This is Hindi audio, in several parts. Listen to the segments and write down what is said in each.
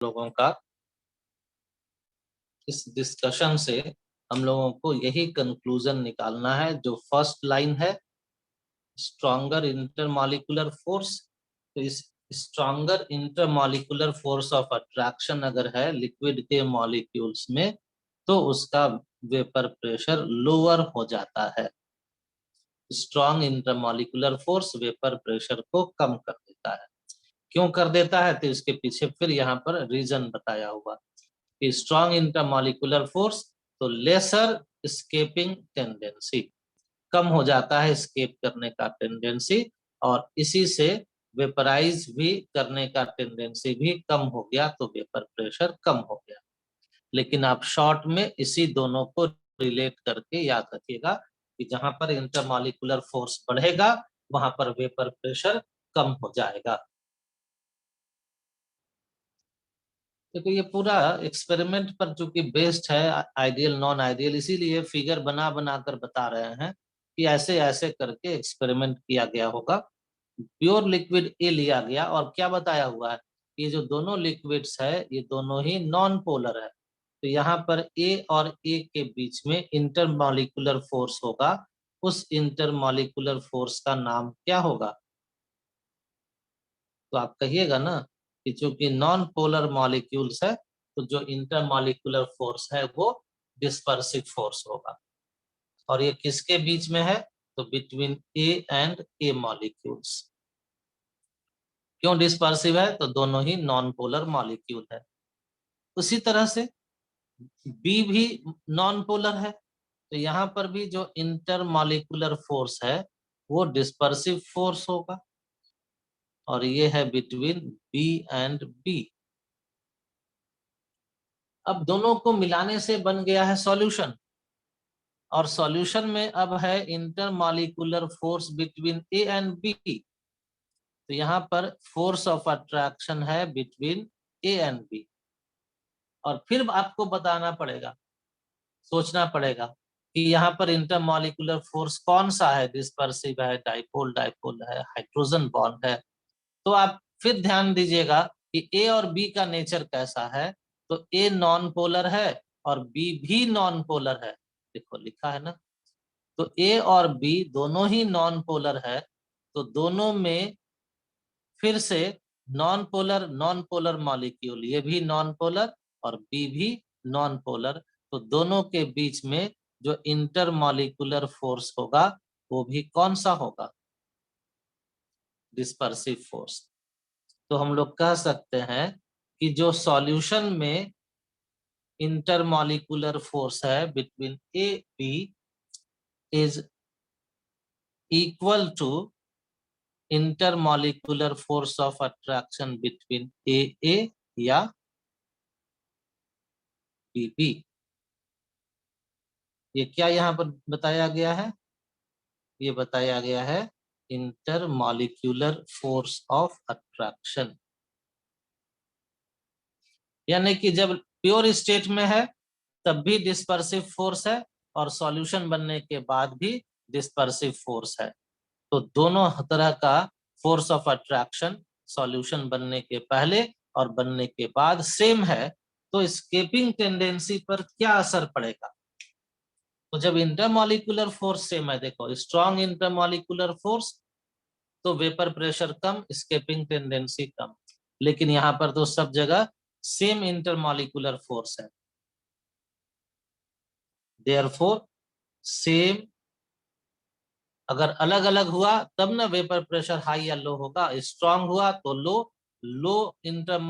लोगों का इस डिस्कशन से हम लोगों को यही कंक्लूजन निकालना है। जो फर्स्ट लाइन है, स्ट्रॉन्गर इंटरमॉलिक्यूलर फोर्स, तो इस stronger intermolecular force of attraction अगर है लिक्विड के मॉलिक्यूल्स में, तो उसका वेपर प्रेशर लोअर हो जाता है। Strong intermolecular force vapour pressure को कम कर देता है। क्यों कर देता है, तो इसके पीछे फिर यहाँ पर रीजन बताया हुआ कि स्ट्रॉन्ग इंटरमॉलिक्यूलर फोर्स तो लेसर स्केपिंग टेंडेंसी, कम हो जाता है स्केप करने का टेंडेंसी, और इसी से वेपराइज भी करने का टेंडेंसी भी कम हो गया, तो वेपर प्रेशर कम हो गया। लेकिन आप शॉर्ट में इसी दोनों को रिलेट करके याद रखिएगा कि जहां पर इंटरमॉलिक्यूलर फोर्स बढ़ेगा वहां पर वेपर प्रेशर कम हो जाएगा। देखो ये पूरा एक्सपेरिमेंट पर चूंकि बेस्ड है, आइडियल नॉन आइडियल, इसीलिए फिगर बना बना कर बता रहे हैं कि ऐसे ऐसे करके एक्सपेरिमेंट किया गया होगा। प्योर लिक्विड ए लिया गया और क्या बताया हुआ है, ये जो दोनों लिक्विड्स है ये दोनों ही नॉन पोलर है। तो यहाँ पर ए और ए के बीच में इंटरमॉलिक्यूलर फोर्स होगा। उस इंटरमॉलिक्यूलर फोर्स का नाम क्या होगा? तो आप कहिएगा ना कि चूंकि नॉन पोलर मॉलिक्यूल्स है तो जो इंटरमॉलिक्यूलर फोर्स है वो डिस्पर्सिव फोर्स होगा। और ये किसके बीच में है? तो between A and A molecules. क्यों डिस्पर्सिव है? तो दोनों ही नॉन पोलर मॉलिक्यूल है। उसी तरह से बी भी नॉन पोलर है, तो यहाँ पर भी जो इंटरमॉलिक्यूलर फोर्स है वो डिस्पर्सिव फोर्स होगा, और ये है बिटवीन बी एंड बी। अब दोनों को मिलाने से बन गया है सॉल्यूशन, और सॉल्यूशन में अब है intermolecular force between A and B. तो यहाँ पर फोर्स ऑफ अट्रैक्शन है बिटवीन ए एंड बी। और फिर आपको बताना पड़ेगा, सोचना पड़ेगा कि यहाँ पर इंटरमॉलिक्यूलर फोर्स कौन सा है, डिस्पर्सिव है, डाइपोल डाइपोल है, हाइड्रोजन बॉन्ड है। तो आप फिर ध्यान दीजिएगा कि ए और बी का नेचर कैसा है। तो ए नॉन पोलर है और बी भी नॉन पोलर है। देखो लिखा है ना, तो ए और बी दोनों ही नॉन पोलर है, तो दोनों में फिर से नॉन पोलर मॉलिक्यूल, ये भी नॉन पोलर और बी भी नॉन पोलर, तो दोनों के बीच में जो इंटरमॉलिक्यूलर फोर्स होगा वो भी कौन सा होगा? Dispersive force. तो हम लोग कह सकते हैं कि जो सॉल्यूशन में इंटरमॉलिक्यूलर फोर्स है between A B is equal to intermolecular force of attraction between A या बी। ये क्या यहाँ पर बताया गया है? ये बताया गया है इंटरमॉलिक्यूलर फोर्स ऑफ अट्रैक्शन। यानी कि जब प्योर स्टेट में है तब भी डिस्पर्सिव फोर्स है, और सॉल्यूशन बनने के बाद भी डिस्पर्सिव फोर्स है। तो दोनों तरह का फोर्स ऑफ अट्रैक्शन सॉल्यूशन बनने के पहले और बनने के बाद सेम है। तो स्केपिंग टेंडेंसी पर क्या असर पड़ेगा? तो जब इंटरमॉलिक्यूलर फोर्स सेम है, देखो स्ट्रॉन्ग इंटरमॉलिक्यूलर फोर्स तो वेपर प्रेशर कम, स्केपिंग टेंडेंसी कम। लेकिन यहाँ पर तो सब जगह सेम इंटरमॉलिक्यूलर फोर्स है, देयरफॉर सेम। अगर अलग अलग हुआ तब ना वेपर प्रेशर हाई या लो होगा, स्ट्रांग हुआ तो लो, लो इंटर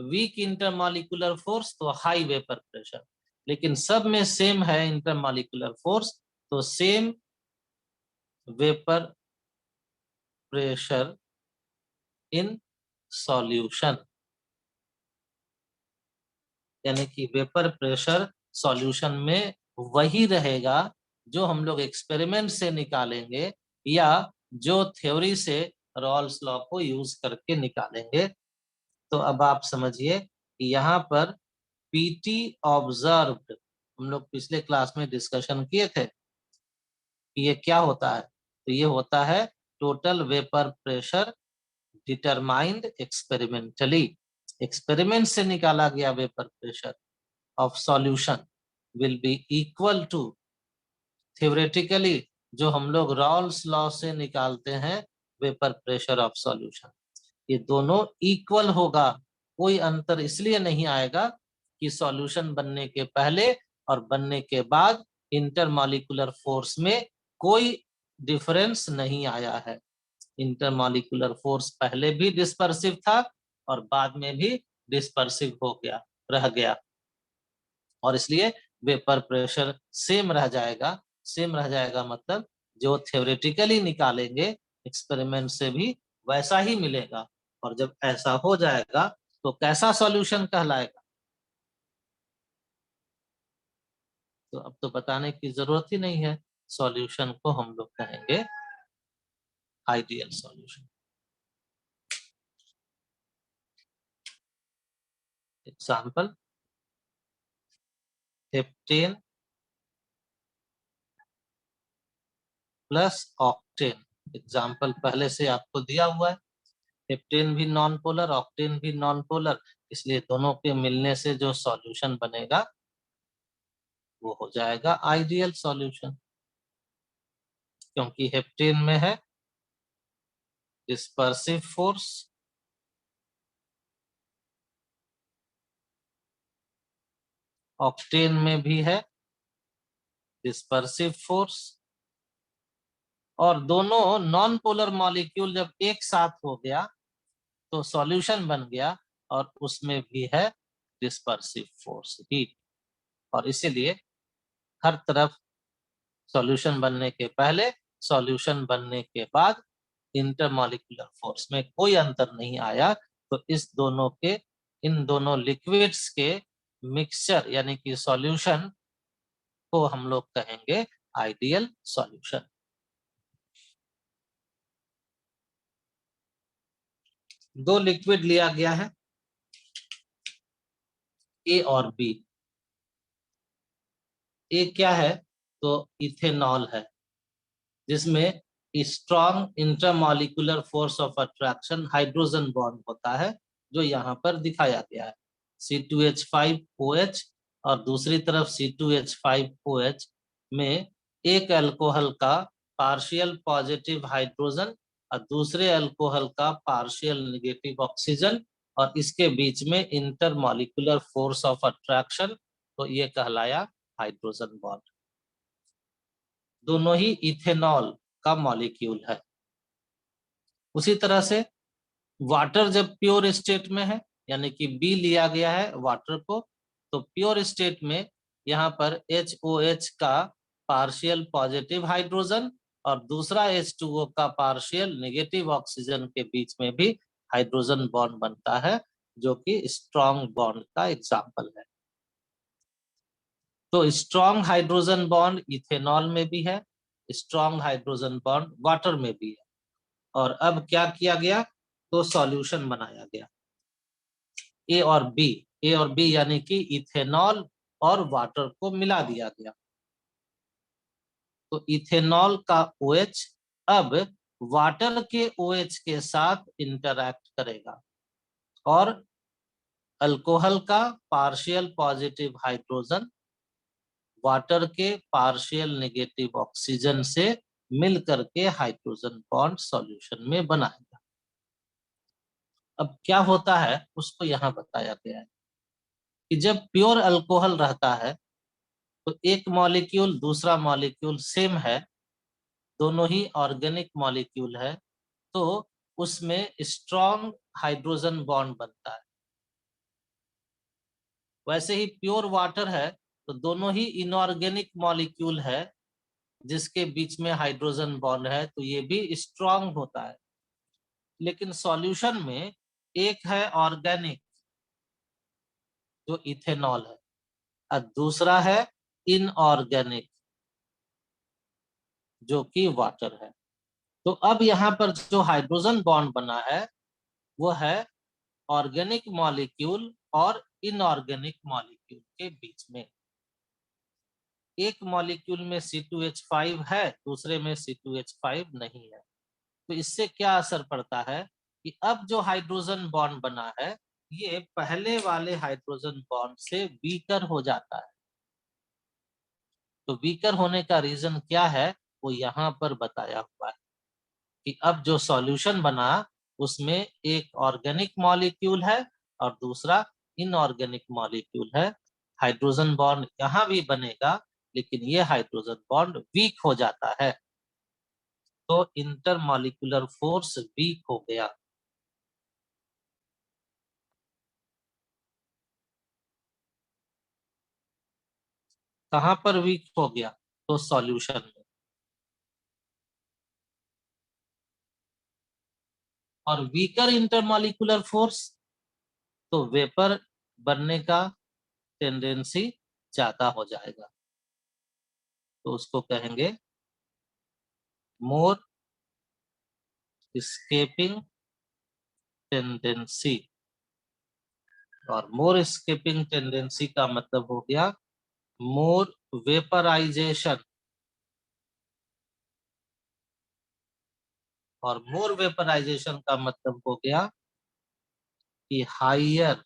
वीक इंटरमॉलिक्यूलर फोर्स तो हाई वेपर प्रेशर। लेकिन सब में सेम है इंटरमॉलिक्यूलर फोर्स, तो same vapour pressure in solution. यानी कि वेपर प्रेशर सॉल्यूशन में वही रहेगा जो हम लोग एक्सपेरिमेंट से निकालेंगे या जो थ्योरी से रॉल्स लॉ को यूज करके निकालेंगे। तो अब आप समझिए कि यहाँ पर पीटी ऑब्जर्व्ड, हम लोग पिछले क्लास में डिस्कशन किए थे कि ये क्या होता है। तो ये होता है total vapour pressure determined experimentally. Experiment से निकाला गया vapour pressure of solution will be equal to theoretically जो हम लोग रॉल्स लॉ से निकालते हैं वेपर प्रेशर ऑफ सॉल्यूशन, ये दोनों इक्वल होगा। कोई अंतर इसलिए नहीं आएगा कि सॉल्यूशन बनने के पहले और बनने के बाद इंटरमॉलिक्यूलर फोर्स में कोई डिफरेंस नहीं आया है। इंटरमॉलिक्यूलर फोर्स पहले भी डिस्पर्सिव था और बाद में भी डिस्पर्सिव हो गया, रह गया, और इसलिए वेपर प्रेशर सेम रह जाएगा। सेम रह जाएगा मतलब जो थ्योरेटिकली निकालेंगे एक्सपेरिमेंट से भी वैसा ही मिलेगा। और जब ऐसा हो जाएगा तो कैसा सॉल्यूशन कहलाएगा? तो अब तो बताने की जरूरत ही नहीं है। सॉल्यूशन को हम लोग कहेंगे ideal solution. Example, heptane plus octane. Example पहले से आपको दिया हुआ है। हेप्टेन भी नॉन पोलर, ऑक्टेन भी नॉन पोलर, इसलिए दोनों के मिलने से जो सॉल्यूशन बनेगा वो हो जाएगा आइडियल सॉल्यूशन। क्योंकि हेप्टेन में है डिस्पर्सिव फोर्स, ऑक्टेन में भी है डिस्पर्सिव फोर्स, और दोनों नॉन पोलर मॉलिक्यूल जब एक साथ हो गया तो सॉल्यूशन बन गया, और उसमें भी है डिस्पर्सिव फोर्स, हीट। और इसीलिए हर तरफ सॉल्यूशन बनने के पहले, सॉल्यूशन बनने के बाद इंटरमॉलिक्यूलर फोर्स में कोई अंतर नहीं आया। तो इस दोनों के, इन दोनों लिक्विड्स के मिक्सचर यानी कि सॉल्यूशन को हम लोग कहेंगे आइडियल सॉल्यूशन। दो लिक्विड लिया गया है ए और बी। ए क्या है? तो इथेनॉल है, जिसमें strong intermolecular force of attraction hydrogen bond होता है, जो यहाँ पर दिखाया गया है C2H5OH, और दूसरी तरफ C2H5OH में एक अल्कोहल का पार्शियल पॉजिटिव हाइड्रोजन और दूसरे अल्कोहल का पार्शियल नेगेटिव ऑक्सीजन, और इसके बीच में इंटरमॉलिक्यूलर फोर्स ऑफ अट्रैक्शन, तो ये कहलाया हाइड्रोजन बॉन्ड। दोनों ही इथेनॉल का मॉलिक्यूल है। उसी तरह से वाटर जब प्योर स्टेट में है, यानी कि बी लिया गया है वाटर को, तो प्योर स्टेट में यहाँ पर HOH का पार्शियल पॉजिटिव हाइड्रोजन और दूसरा H2O का पार्शियल नेगेटिव ऑक्सीजन के बीच में भी हाइड्रोजन बॉन्ड बनता है, जो कि स्ट्रॉन्ग बॉन्ड का एग्जाम्पल है। तो स्ट्रॉन्ग हाइड्रोजन बॉन्ड इथेनॉल में भी है, स्ट्रॉन्ग हाइड्रोजन बॉन्ड वाटर में भी है। और अब क्या किया गया? तो सॉल्यूशन बनाया गया ए और बी। ए और बी यानी कि इथेनॉल और वाटर को मिला दिया गया। तो इथेनॉल का OH अब वाटर के OH के साथ इंटरैक्ट करेगा, और अल्कोहल का पार्शियल पॉजिटिव हाइड्रोजन वाटर के पार्शियल नेगेटिव ऑक्सीजन से मिल करके हाइड्रोजन बॉन्ड सॉल्यूशन में बनाएगा। अब क्या होता है उसको यहाँ बताया गया है कि जब प्योर अल्कोहल रहता है तो एक मॉलिक्यूल दूसरा मॉलिक्यूल सेम है, दोनों ही ऑर्गेनिक मॉलिक्यूल है, तो उसमें स्ट्रॉन्ग हाइड्रोजन बॉन्ड बनता है। वैसे ही प्योर वाटर है तो दोनों ही इनऑर्गेनिक मॉलिक्यूल है जिसके बीच में हाइड्रोजन बॉन्ड है, तो ये भी स्ट्रॉन्ग होता है। लेकिन सॉल्यूशन में एक है ऑर्गेनिक जो इथेनॉल है, और दूसरा है इनऑर्गेनिक जो कि वाटर है। तो अब यहाँ पर जो हाइड्रोजन बॉन्ड बना है वो है ऑर्गेनिक मॉलिक्यूल और इनऑर्गेनिक मॉलिक्यूल के बीच में। एक मॉलिक्यूल में C2H5 है, दूसरे में C2H5 नहीं है। तो इससे क्या असर पड़ता है कि अब जो हाइड्रोजन बॉन्ड बना है ये पहले वाले हाइड्रोजन बॉन्ड से वीकर हो जाता है। तो वीकर होने का रीजन क्या है वो यहाँ पर बताया हुआ है कि अब जो सॉल्यूशन बना उसमें एक ऑर्गेनिक मॉलिक्यूल है और दूसरा इनऑर्गेनिक मॉलिक्यूल है। हाइड्रोजन बॉन्ड यहाँ भी बनेगा लेकिन ये हाइड्रोजन बॉन्ड वीक हो जाता है, तो इंटरमॉलिक्यूलर फोर्स वीक हो गया। कहां पर वीक हो गया? तो सॉल्यूशन में। और वीकर इंटरमॉलिक्यूलर फोर्स, तो वेपर बनने का टेंडेंसी ज्यादा हो जाएगा, तो उसको कहेंगे मोर स्केपिंग टेंडेंसी। और मोर स्केपिंग टेंडेंसी का मतलब हो गया मोर वेपराइजेशन। और मोर वेपराइजेशन का मतलब हो गया कि higher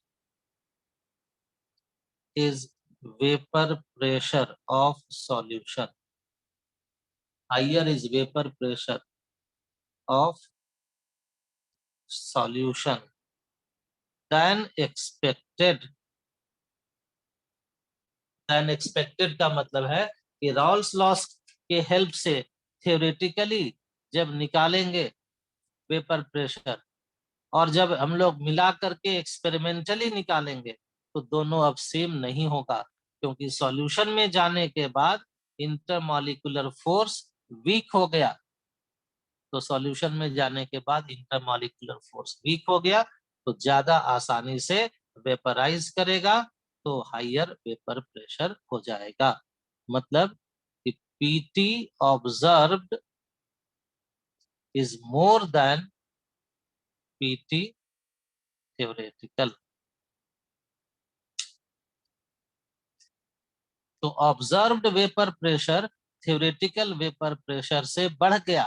is vapour pressure of solution. Higher is vapour pressure of solution than expected. Than expected का मतलब है कि रॉल्स लॉस के हेल्प से थियोरेटिकली जब निकालेंगे वेपर प्रेशर और जब हम लोग मिला करके एक्सपेरिमेंटली निकालेंगे तो दोनों अब सेम नहीं होगा, क्योंकि सॉल्यूशन में जाने के बाद इंटरमॉलिक्यूलर फोर्स वीक हो गया। तो सॉल्यूशन में जाने के बाद इंटरमॉलिक्यूलर फोर्स वीक हो गया तो ज्यादा आसानी से वेपराइज करेगा, तो हायर वेपर प्रेशर हो जाएगा। मतलब कि PT observed is more than PT theoretical. तो observed vapour pressure theoretical vapour pressure से बढ़ गया।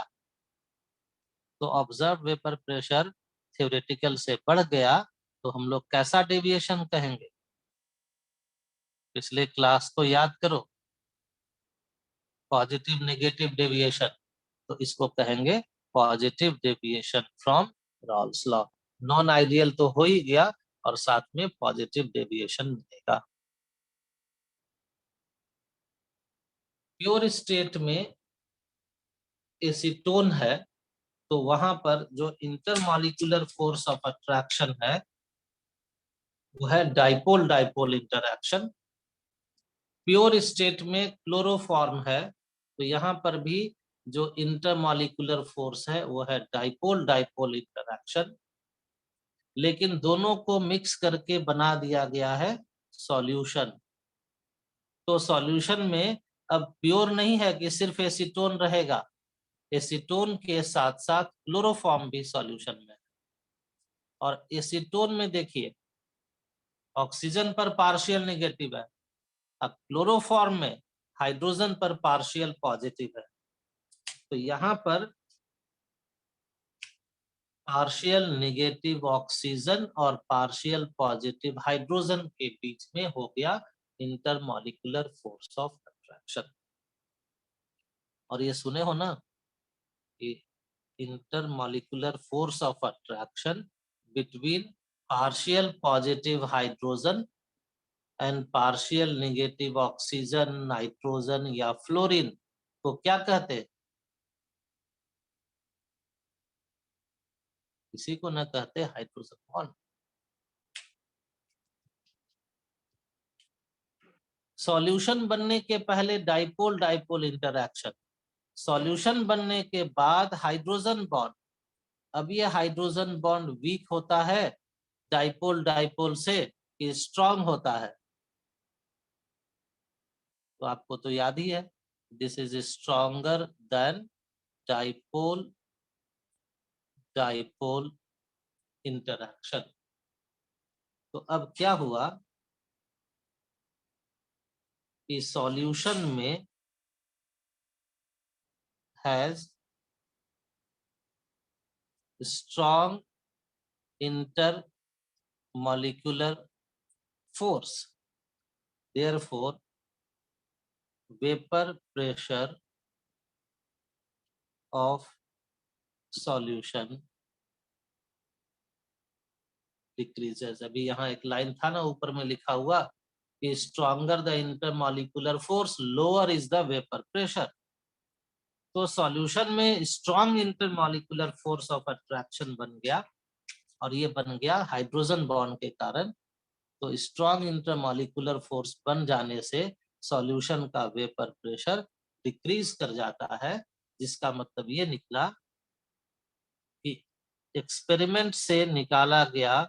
तो ऑब्जर्व वेपर प्रेशर थ्योरेटिकल से बढ़ गया तो हम लोग कैसा डेविएशन कहेंगे? पिछले क्लास को याद करो, पॉजिटिव नेगेटिव डेविएशन। तो इसको कहेंगे positive deviation from Rawls law. Non ideal तो हो ही गया और साथ में पॉजिटिव डेविएशन मिलेगा। प्योर स्टेट में एसीटोन है तो वहां पर जो इंटरमॉलिक्यूलर फोर्स ऑफ अट्रैक्शन है वो है dipole dipole interaction. Pure state में क्लोरोफॉर्म है तो यहाँ पर भी जो इंटरमॉलिक्यूलर फोर्स है वो है डाइपोल डाइपोल इंटरैक्शन। लेकिन दोनों को मिक्स करके बना दिया गया है सॉल्यूशन। तो सॉल्यूशन में अब प्योर नहीं है कि सिर्फ एसीटोन रहेगा, एसीटोन के साथ साथ क्लोरोफॉर्म भी सॉल्यूशन में है। और एसीटोन में देखिए ऑक्सीजन पर पार्शियल नेगेटिव है, अब क्लोरोफॉर्म में हाइड्रोजन पर पार्शियल पॉजिटिव है। तो यहाँ पर पार्शियल नेगेटिव ऑक्सीजन और पार्शियल पॉजिटिव हाइड्रोजन के बीच में हो गया इंटरमॉलिक्यूलर फोर्स ऑफ अट्रैक्शन। और ये सुने हो ना कि intermolecular force of attraction between partial positive hydrogen and partial negative oxygen, nitrogen या फ्लोरीन को क्या कहते हैं? इसी को ना कहते हाइड्रोजन बॉन्ड। सॉल्यूशन बनने के पहले डाइपोल डाइपोल इंटरैक्शन, सॉल्यूशन बनने के बाद हाइड्रोजन बॉन्ड। अब ये हाइड्रोजन बॉन्ड वीक होता है डाइपोल डाइपोल से कि स्ट्रांग होता है? तो आपको तो याद ही है, this is stronger than dipole dipole interaction. तो अब क्या हुआ कि सॉल्यूशन में has strong interaction molecular force. Therefore, vapor pressure of solution decreases. अभी यहाँ एक लाइन था ना ऊपर में लिखा हुआ कि stronger the intermolecular force, lower is the vapor pressure. तो सॉल्यूशन में strong intermolecular force of attraction बन गया और ये बन गया हाइड्रोजन बॉन्ड के कारण। तो स्ट्रॉन्ग इंटरमॉलिक्यूलर फोर्स बन जाने से सॉल्यूशन का वेपर प्रेशर डिक्रीज कर जाता है, जिसका मतलब ये निकला कि एक्सपेरिमेंट से निकाला गया